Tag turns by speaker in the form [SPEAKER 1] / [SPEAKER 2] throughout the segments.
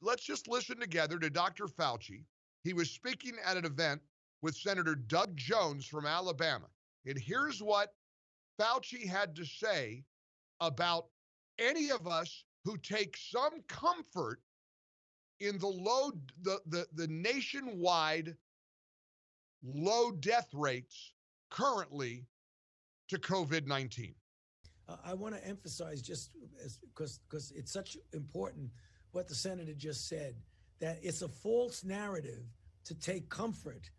[SPEAKER 1] let's just listen together to Dr. Fauci. He was speaking at an event with Senator Doug Jones from Alabama. And here's what Fauci had to say about any of us who take some comfort in the nationwide low death rates currently to COVID-19.
[SPEAKER 2] I want to emphasize because it's such important what the senator just said, that it's a false narrative to take comfort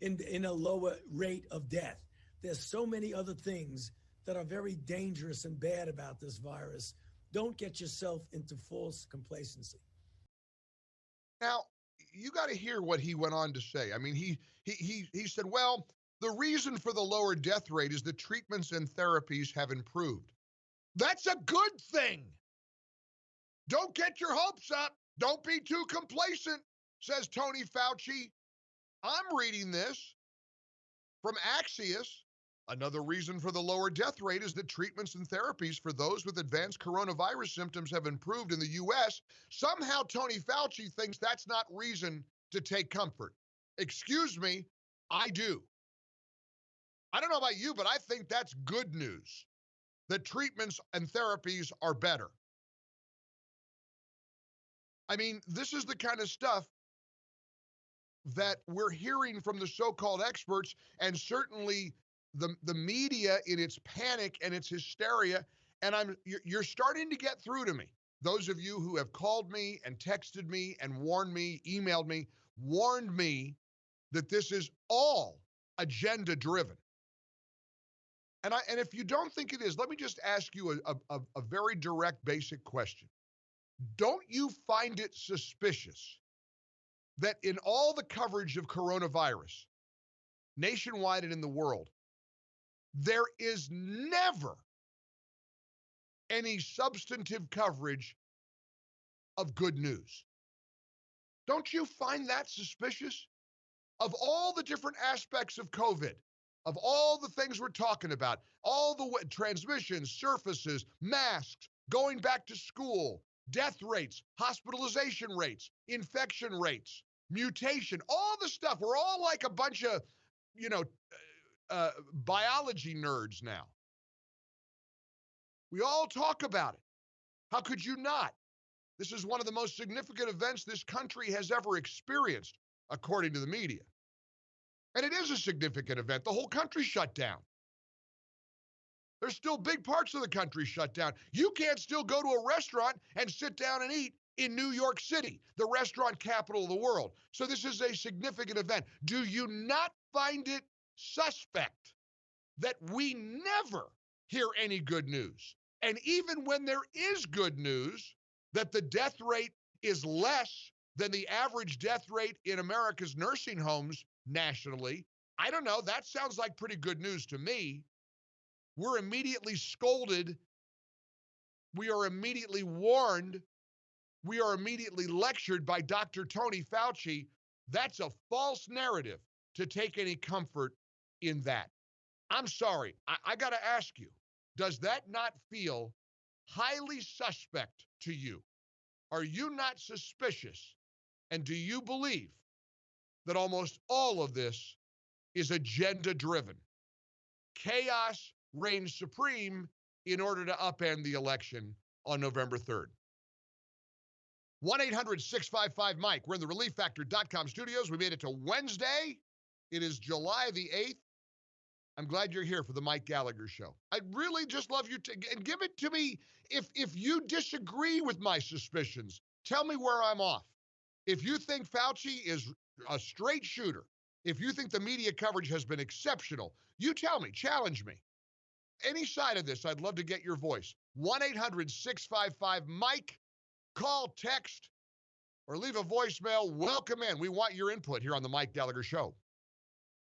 [SPEAKER 2] in a lower rate of death. There's so many other things that are very dangerous and bad about this virus. Don't get yourself into false complacency.
[SPEAKER 1] Now, you got to hear what he went on to say. I mean, he said, well, the reason for the lower death rate is the treatments and therapies have improved. That's a good thing. Don't get your hopes up. Don't be too complacent, says Tony Fauci. I'm reading this from Axios. Another reason for the lower death rate is that treatments and therapies for those with advanced coronavirus symptoms have improved in the U.S. Somehow Tony Fauci thinks that's not reason to take comfort. Excuse me, I do. I don't know about you, but I think that's good news, that treatments and therapies are better. I mean, this is the kind of stuff that we're hearing from the so-called experts, and certainly the media in its panic and its hysteria, and you're starting to get through to me. Those of you who have called me and texted me and warned me, emailed me, warned me that this is all agenda-driven. And if you don't think it is, let me just ask you a very direct, basic question. Don't you find it suspicious that in all the coverage of coronavirus, nationwide and in the world, there is never any substantive coverage of good news? Don't you find that suspicious? Of all the different aspects of COVID, of all the things we're talking about, all the transmissions, surfaces, masks, going back to school, death rates, hospitalization rates, infection rates, mutation, all the stuff. We're all like a bunch of, biology nerds now. We all talk about it. How could you not? This is one of the most significant events this country has ever experienced, according to the media. And it is a significant event. The whole country shut down. There's still big parts of the country shut down. You can't still go to a restaurant and sit down and eat in New York City, the restaurant capital of the world. So this is a significant event. Do you not find it suspect that we never hear any good news? And even when there is good news, that the death rate is less than the average death rate in America's nursing homes nationally. I don't know. That sounds like pretty good news to me. We're immediately scolded. We are immediately warned. We are immediately lectured by Dr. Tony Fauci. That's a false narrative to take any comfort in that. I'm sorry. I got to ask you, does that not feel highly suspect to you? Are you not suspicious? And do you believe that almost all of this is agenda-driven? Chaos reigns supreme in order to upend the election on November 3rd. 1-800-655-MIKE. We're in the ReliefFactor.com studios. We made it to Wednesday. It is July the 8th. I'm glad you're here for the Mike Gallagher Show. I'd really just love you to and give it to me. If you disagree with my suspicions, tell me where I'm off. If you think Fauci is a straight shooter, if you think the media coverage has been exceptional, you tell me, challenge me. Any side of this, I'd love to get your voice. 1-800-655-MIKE. Call, text, or leave a voicemail. Welcome in. We want your input here on the Mike Gallagher Show.